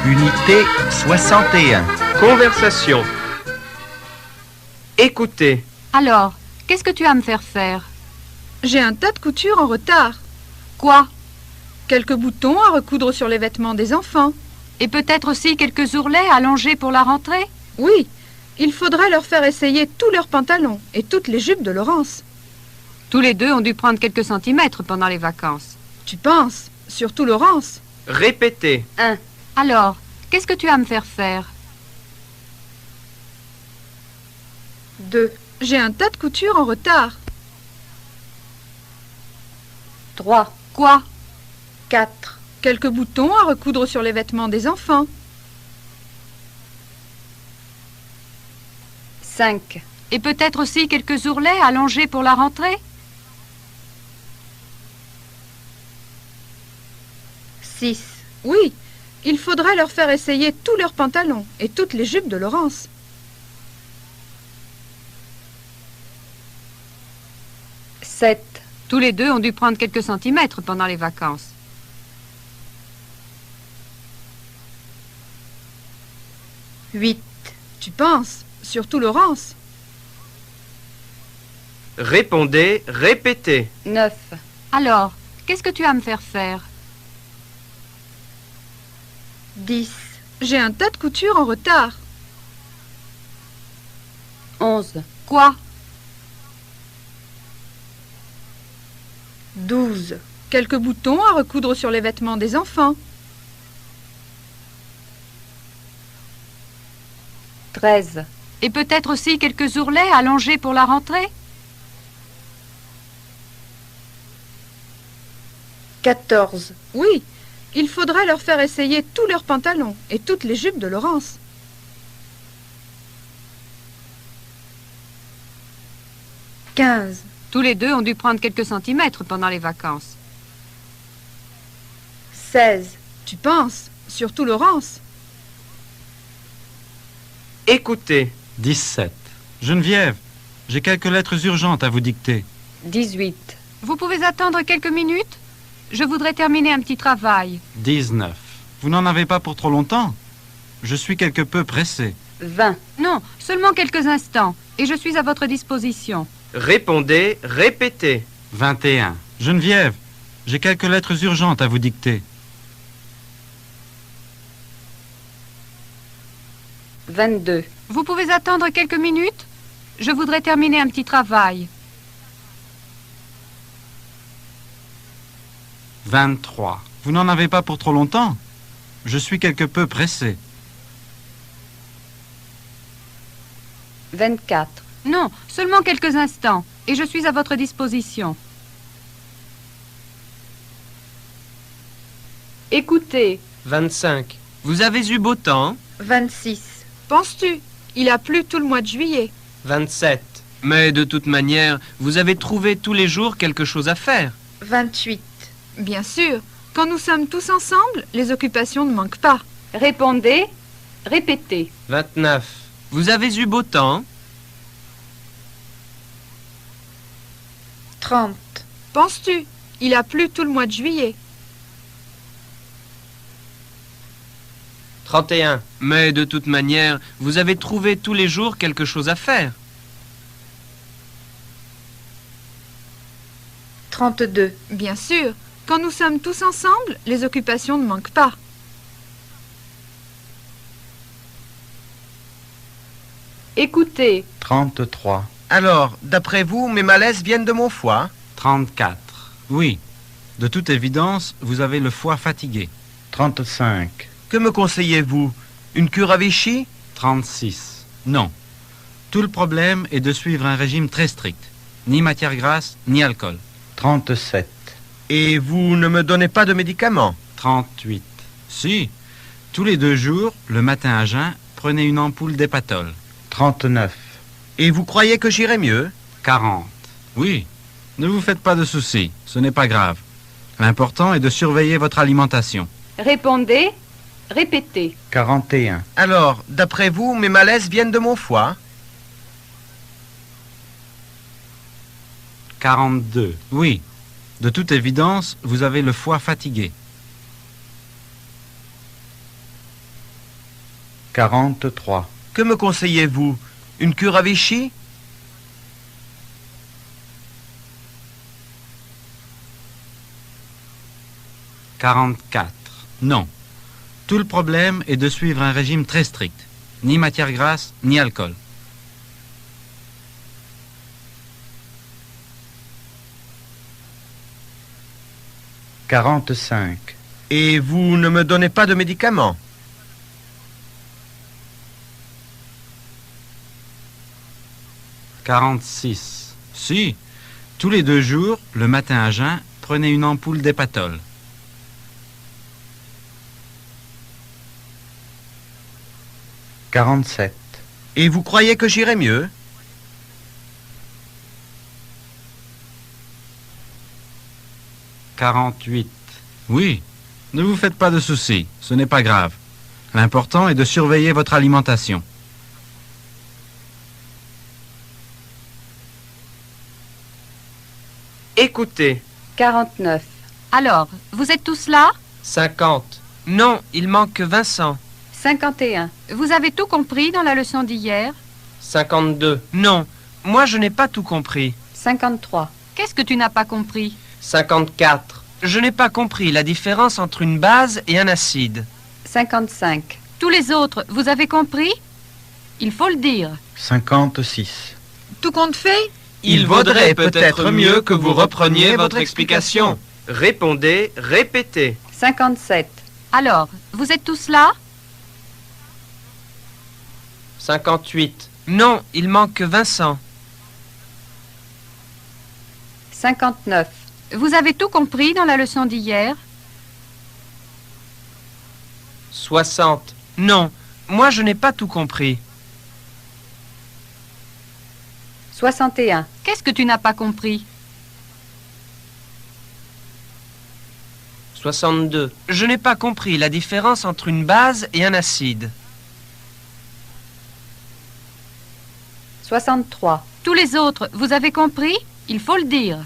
Unité 61. Conversation. Écoutez. Alors, qu'est-ce que tu as à me faire faire? J'ai un tas de coutures en retard. Quoi? Quelques boutons à recoudre sur les vêtements des enfants. Et peut-être aussi quelques ourlets allongés pour la rentrée? Oui, il faudrait leur faire essayer tous leurs pantalons et toutes les jupes de Laurence. Tous les deux ont dû prendre quelques centimètres pendant les vacances. Tu penses? Surtout Laurence. Répétez. 1. Alors, qu'est-ce que tu as à me faire faire? 2. J'ai un tas de coutures en retard. 3. Quoi? 4. Quelques boutons à recoudre sur les vêtements des enfants. 5. Et peut-être aussi quelques ourlets allongés pour la rentrée? 6. Oui, il faudrait leur faire essayer tous leurs pantalons et toutes les jupes de Laurence. 7. Tous les deux ont dû prendre quelques centimètres pendant les vacances. 8. Tu penses? Surtout Laurence. Répondez, répétez. 9. Alors, qu'est-ce que tu as à me faire faire? 10. J'ai un tas de coutures en retard. 11. Quoi? 12. Quelques boutons à recoudre sur les vêtements des enfants. 13. Et peut-être aussi quelques ourlets allongés pour la rentrée? 14. Oui, il faudrait leur faire essayer tous leurs pantalons et toutes les jupes de Laurence. 15. Tous les deux ont dû prendre quelques centimètres pendant les vacances. 16. Tu penses? Surtout Laurence. Écoutez. 17. Geneviève, j'ai quelques lettres urgentes à vous dicter. 18. Vous pouvez attendre quelques minutes? Je voudrais terminer un petit travail. 19. Vous n'en avez pas pour trop longtemps? Je suis quelque peu pressé. 20. Non, seulement quelques instants, et je suis à votre disposition. Répondez, répétez. 21. Geneviève, j'ai quelques lettres urgentes à vous dicter. 22. Vous pouvez attendre quelques minutes? Je voudrais terminer un petit travail. 23. Vous n'en avez pas pour trop longtemps? Je suis quelque peu pressé. 24. Non, seulement quelques instants, et je suis à votre disposition. Écoutez. 25. Vous avez eu beau temps? 26. Penses-tu? Il a plu tout le mois de juillet. 27. Mais de toute manière, vous avez trouvé tous les jours quelque chose à faire. 28. Bien sûr, quand nous sommes tous ensemble, les occupations ne manquent pas. Répondez, répétez. 29. Vous avez eu beau temps? 30. Penses-tu? Il a plu tout le mois de juillet. 31. Mais de toute manière, vous avez trouvé tous les jours quelque chose à faire. 32. Bien sûr, quand nous sommes tous ensemble, les occupations ne manquent pas. Écoutez. 33. Alors, d'après vous, mes malaises viennent de mon foie? 34. Oui. De toute évidence, vous avez le foie fatigué. 35. Que me conseillez-vous? Une cure à Vichy? 36. Non. Tout le problème est de suivre un régime très strict. Ni matière grasse, ni alcool. 37. Et vous ne me donnez pas de médicaments? 38. Si. Tous les 2 jours, le matin à jeun, prenez une ampoule d'Hépatol. 39. Et vous croyez que j'irai mieux? 40. Oui. Ne vous faites pas de soucis. Ce n'est pas grave. L'important est de surveiller votre alimentation. Répondez, répétez. 41. Alors, d'après vous, mes malaises viennent de mon foie? 42. Oui. De toute évidence, vous avez le foie fatigué. 43. Que me conseillez-vous? Une cure à Vichy? 44. Non. Tout le problème est de suivre un régime très strict. Ni matière grasse, ni alcool. 45. Et vous ne me donnez pas de médicaments? 46. Si. Tous les 2 jours, le matin à jeun, prenez une ampoule d'Hépatol. 47. Et vous croyez que j'irai mieux? 48. Oui. Ne vous faites pas de soucis. Ce n'est pas grave. L'important est de surveiller votre alimentation. Écoutez. 49. Alors, vous êtes tous là? 50. Non, il manque Vincent. 51. Vous avez tout compris dans la leçon d'hier? 52. Non, moi je n'ai pas tout compris. 53. Qu'est-ce que tu n'as pas compris? 54. Je n'ai pas compris la différence entre une base et un acide. 55. Tous les autres, vous avez compris? Il faut le dire. 56. Tout compte fait? Il vaudrait peut-être mieux que vous repreniez votre explication. Répondez, répétez. 57. Alors, vous êtes tous là? 58. Non, il manque Vincent. 59. Vous avez tout compris dans la leçon d'hier? 60. Non, moi je n'ai pas tout compris. 61. Qu'est-ce que tu n'as pas compris? 62. Je n'ai pas compris la différence entre une base et un acide. 63. Tous les autres, vous avez compris? Il faut le dire.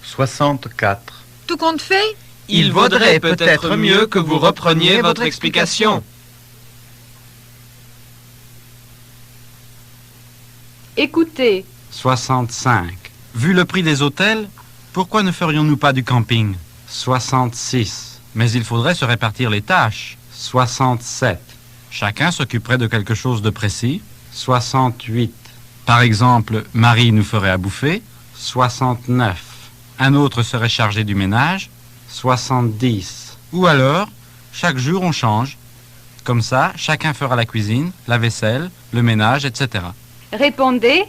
64. Tout compte fait? Il vaudrait peut-être mieux que vous repreniez votre explication. Écoutez. 65. Vu le prix des hôtels, pourquoi ne ferions-nous pas du camping? 66. Mais il faudrait se répartir les tâches. 67. Chacun s'occuperait de quelque chose de précis. 68. Par exemple, Marie nous ferait à bouffer. 69. Un autre serait chargé du ménage. 70. Ou alors, chaque jour on change. Comme ça, chacun fera la cuisine, la vaisselle, le ménage, etc. Répondez,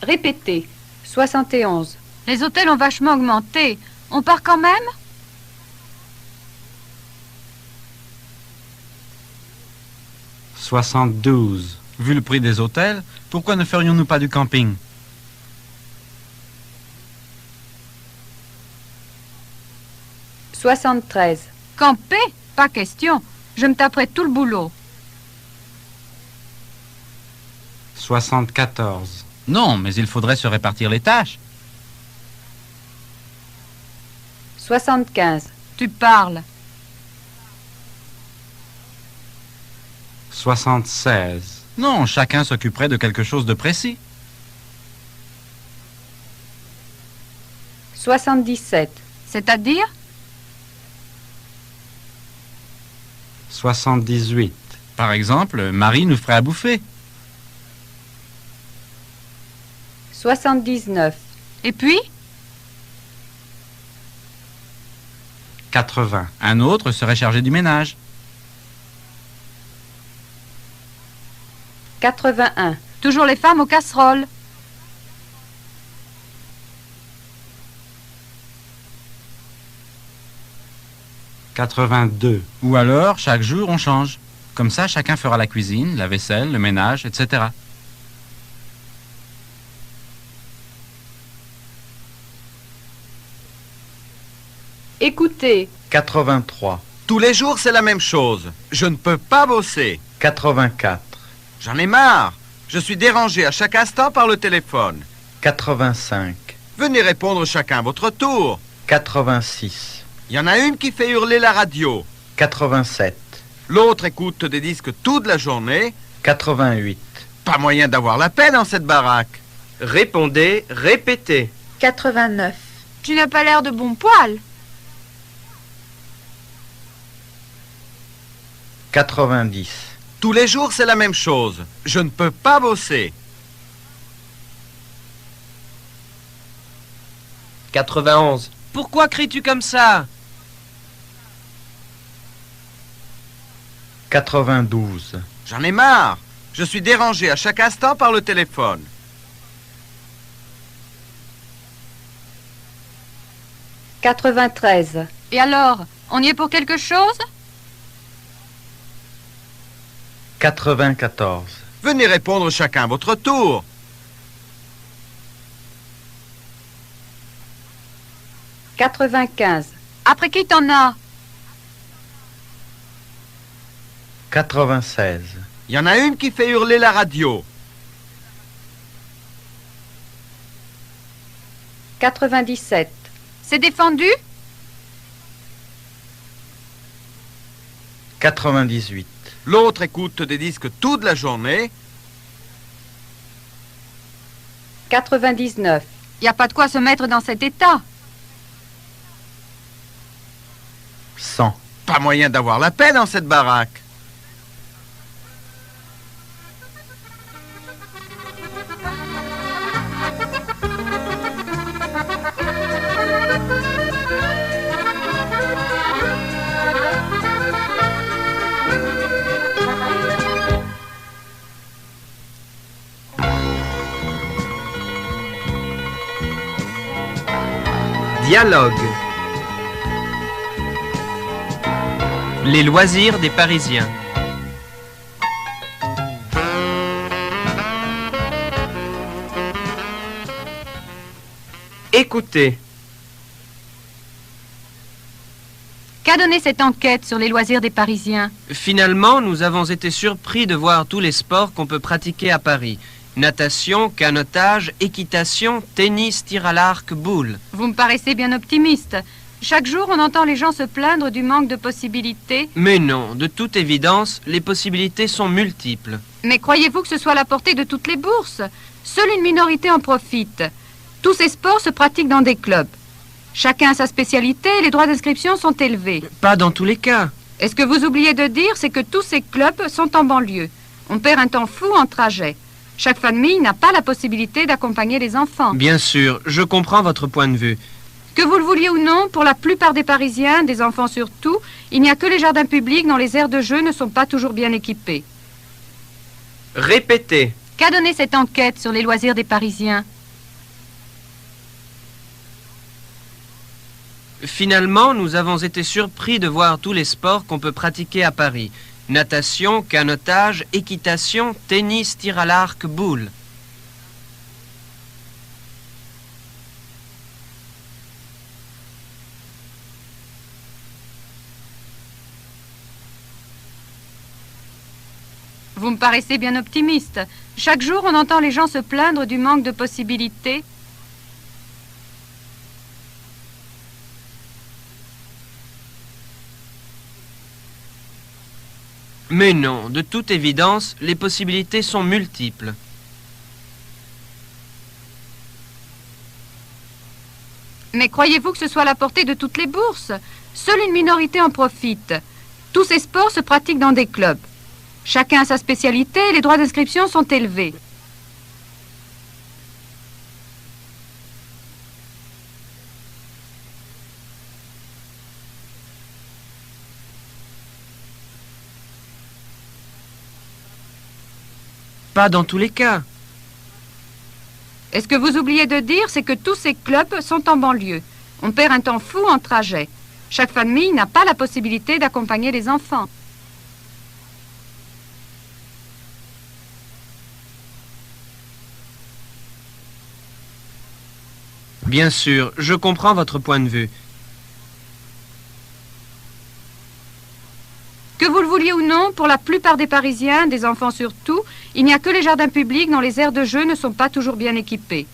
répétez. 71. Les hôtels ont vachement augmenté. On part quand même? 72. Vu le prix des hôtels, pourquoi ne ferions-nous pas du camping? 73. Camper? Pas question. Je me taperai tout le boulot. 74. Non, mais il faudrait se répartir les tâches. 75. Tu parles. 76. Non, chacun s'occuperait de quelque chose de précis. 77. C'est-à-dire? 78. Par exemple, Marie nous ferait à bouffer. 79. Et puis? 80. Un autre serait chargé du ménage. 81. Toujours les femmes aux casseroles. 82. Ou alors, chaque jour, on change. Comme ça, chacun fera la cuisine, la vaisselle, le ménage, etc. Écoutez. 83. Tous les jours, c'est la même chose. Je ne peux pas bosser. 84. J'en ai marre. Je suis dérangé à chaque instant par le téléphone. 85. Venez répondre chacun à votre tour. 86. Il y en a une qui fait hurler la radio. 87. L'autre écoute des disques toute la journée. 88. Pas moyen d'avoir la paix dans cette baraque. Répondez, répétez. 89. Tu n'as pas l'air de bon poil. 90. Tous les jours, c'est la même chose. Je ne peux pas bosser. 91. Pourquoi cries-tu comme ça? 92. J'en ai marre. Je suis dérangé à chaque instant par le téléphone. 93. Et alors, on y est pour quelque chose? 94. Venez répondre chacun à votre tour. 95. Après qui t'en as? 96. Il y en a une qui fait hurler la radio. 97. C'est défendu? 98. L'autre écoute des disques toute la journée. 99. Y a pas de quoi se mettre dans cet état. 100. Pas moyen d'avoir la paix dans cette baraque. Dialogue. Les loisirs des Parisiens. Écoutez. Qu'a donné cette enquête sur les loisirs des Parisiens? Finalement, nous avons été surpris de voir tous les sports qu'on peut pratiquer à Paris. Natation, canotage, équitation, tennis, tir à l'arc, boule. Vous me paraissez bien optimiste. Chaque jour, on entend les gens se plaindre du manque de possibilités. Mais non, de toute évidence, les possibilités sont multiples. Mais croyez-vous que ce soit à la portée de toutes les bourses? Seule une minorité en profite. Tous ces sports se pratiquent dans des clubs. Chacun a sa spécialité et les droits d'inscription sont élevés. Pas dans tous les cas. Et ce que vous oubliez de dire, c'est que tous ces clubs sont en banlieue. On perd un temps fou en trajet. Chaque famille n'a pas la possibilité d'accompagner les enfants. Bien sûr, je comprends votre point de vue. Que vous le vouliez ou non, pour la plupart des Parisiens, des enfants surtout, il n'y a que les jardins publics dont les aires de jeu ne sont pas toujours bien équipées. Répétez. Qu'a donné cette enquête sur les loisirs des Parisiens? Finalement, nous avons été surpris de voir tous les sports qu'on peut pratiquer à Paris. Natation, canotage, équitation, tennis, tir à l'arc, boule. Vous me paraissez bien optimiste. Chaque jour, on entend les gens se plaindre du manque de possibilités. Mais non, de toute évidence, les possibilités sont multiples. Mais croyez-vous que ce soit à la portée de toutes les bourses? Seule une minorité en profite. Tous ces sports se pratiquent dans des clubs. Chacun a sa spécialité et les droits d'inscription sont élevés. Pas dans tous les cas. Et ce que vous oubliez de dire, c'est que tous ces clubs sont en banlieue. On perd un temps fou en trajet. Chaque famille n'a pas la possibilité d'accompagner les enfants. Bien sûr, je comprends votre point de vue. Que vous le vouliez ou non, pour la plupart des Parisiens, des enfants surtout, il n'y a que les jardins publics dont les aires de jeu ne sont pas toujours bien équipées.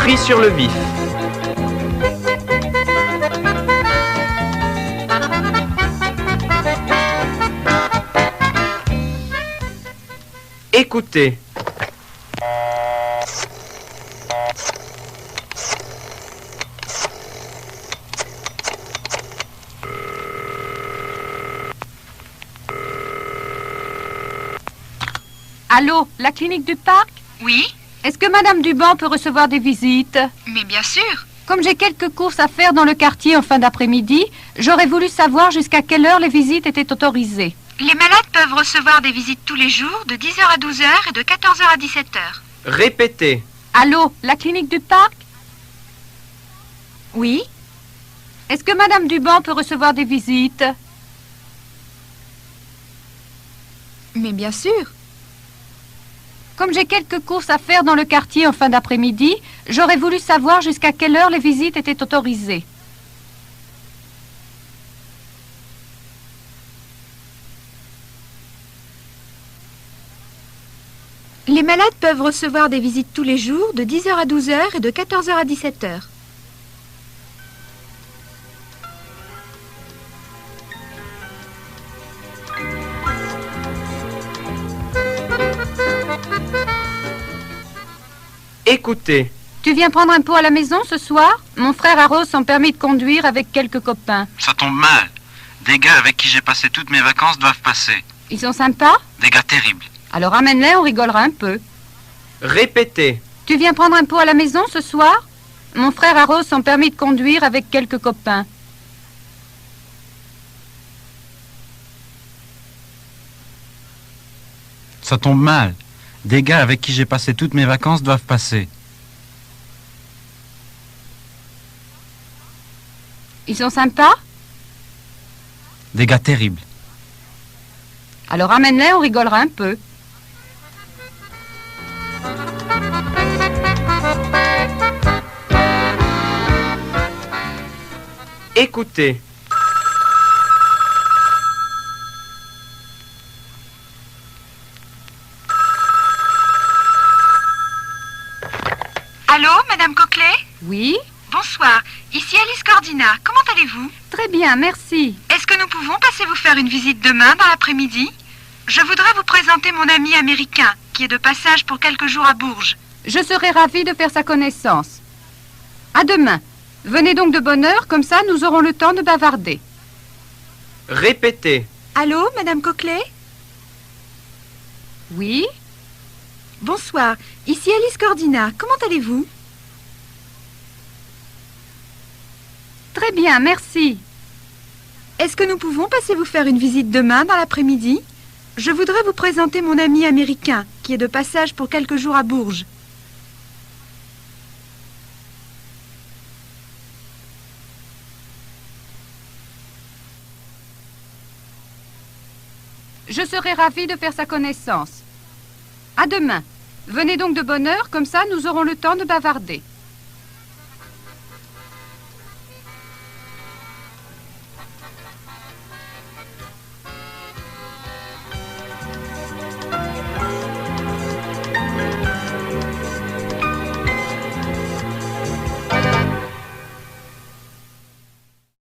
Pris sur le vif. Écoutez. Allô, la clinique du parc? Oui, Est-ce que Madame Duban peut recevoir des visites? mais bien sûr. Comme j'ai quelques courses à faire dans le quartier en fin d'après-midi, j'aurais voulu savoir jusqu'à quelle heure les visites étaient autorisées. Les malades peuvent recevoir des visites tous les jours de 10h à 12h et de 14h à 17h. Répétez. Allô, la clinique du parc? Oui, Est-ce que Madame Duban peut recevoir des visites? mais bien sûr. Comme j'ai quelques courses à faire dans le quartier en fin d'après-midi, j'aurais voulu savoir jusqu'à quelle heure les visites étaient autorisées. Les malades peuvent recevoir des visites tous les jours de 10h à 12h et de 14h à 17h. Écoutez. Tu viens prendre un pot à la maison ce soir? Mon frère arrose son permis de conduire avec quelques copains. Ça tombe mal. Des gars avec qui j'ai passé toutes mes vacances doivent passer. Ils sont sympas? Des gars terribles. Alors amène-les, on rigolera un peu. Répétez. Tu viens prendre un pot à la maison ce soir? Mon frère arrose son permis de conduire avec quelques copains. Ça tombe mal. Des gars avec qui j'ai passé toutes mes vacances doivent passer. Ils sont sympas? Des gars terribles. Alors amène-les, on rigolera un peu. Écoutez. Allô, Madame Coquelet? Oui? Bonsoir, ici Alice Cordina. Comment allez-vous? Très bien, merci. Est-ce que nous pouvons passer vous faire une visite demain dans l'après-midi? Je voudrais vous présenter mon ami américain, qui est de passage pour quelques jours à Bourges. Je serai ravie de faire sa connaissance. À demain. Venez donc de bonne heure, comme ça nous aurons le temps de bavarder. Répétez. Allô, Madame Coquelet? Oui? Bonsoir, ici Alice Cordina. Comment allez-vous? Très bien, merci. Est-ce que nous pouvons passer vous faire une visite demain dans l'après-midi? Je voudrais vous présenter mon ami américain, qui est de passage pour quelques jours à Bourges. Je serai ravie de faire sa connaissance. À demain. Venez donc de bonne heure, comme ça nous aurons le temps de bavarder.